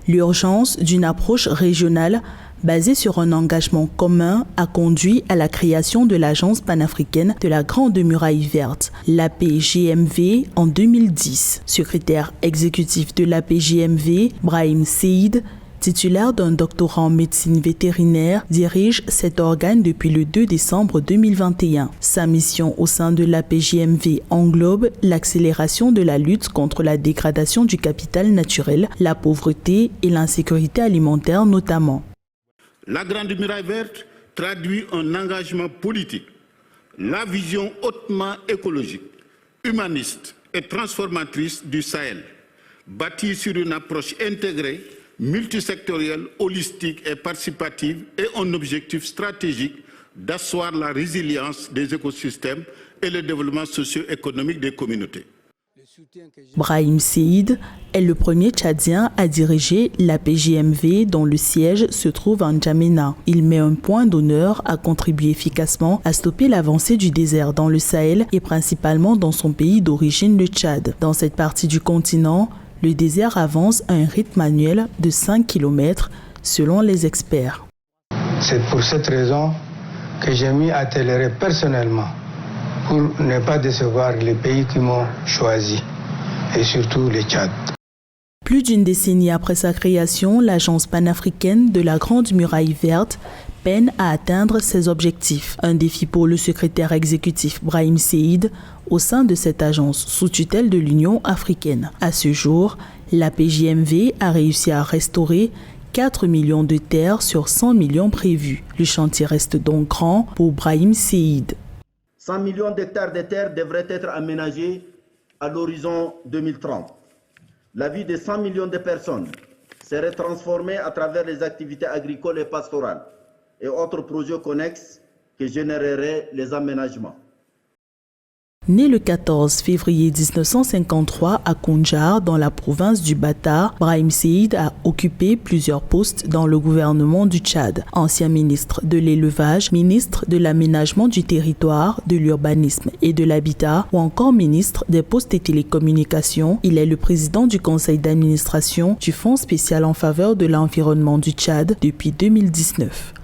L'urgence d'une approche régionale basée sur un engagement commun a conduit à la création de l'Agence panafricaine de la Grande Muraille Verte, l'APGMV, en 2010. Secrétaire exécutif de l'APGMV, Brahim Seid, titulaire d'un doctorat en médecine vétérinaire, dirige cet organe depuis le 2 décembre 2021. Sa mission au sein de l'APGMV englobe l'accélération de la lutte contre la dégradation du capital naturel, la pauvreté et l'insécurité alimentaire notamment. La Grande Muraille Verte traduit un engagement politique, la vision hautement écologique, humaniste et transformatrice du Sahel, bâtie sur une approche intégrée, multisectorielle, holistique et participative et un objectif stratégique d'asseoir la résilience des écosystèmes et le développement socio-économique des communautés. Brahim Seid est le premier Tchadien à diriger l'APGMV dont le siège se trouve en N'Djamena. Il met un point d'honneur à contribuer efficacement à stopper l'avancée du désert dans le Sahel et principalement dans son pays d'origine, le Tchad. Dans cette partie du continent, le désert avance à un rythme annuel de 5 km selon les experts. C'est pour cette raison que j'ai mis à accélérer personnellement pour ne pas décevoir les pays qui m'ont choisi, et surtout le Tchad. Plus d'une décennie après sa création, l'Agence panafricaine de la Grande Muraille Verte peine à atteindre ses objectifs. Un défi pour le secrétaire exécutif Brahim Seid au sein de cette agence sous tutelle de l'Union africaine. À ce jour, l'APGMV a réussi à restaurer 4 millions de terres sur 100 millions prévus. Le chantier reste donc grand pour Brahim Seid. 100 millions d'hectares de terres devraient être aménagés à l'horizon 2030. La vie de 100 millions de personnes serait transformée à travers les activités agricoles et pastorales et autres projets connexes qui généreraient les aménagements. Né le 14 février 1953 à Koundjar, dans la province du Bata, Brahim Seid a occupé plusieurs postes dans le gouvernement du Tchad. Ancien ministre de l'élevage, ministre de l'aménagement du territoire, de l'urbanisme et de l'habitat, ou encore ministre des postes et télécommunications, il est le président du conseil d'administration du Fonds spécial en faveur de l'environnement du Tchad depuis 2019.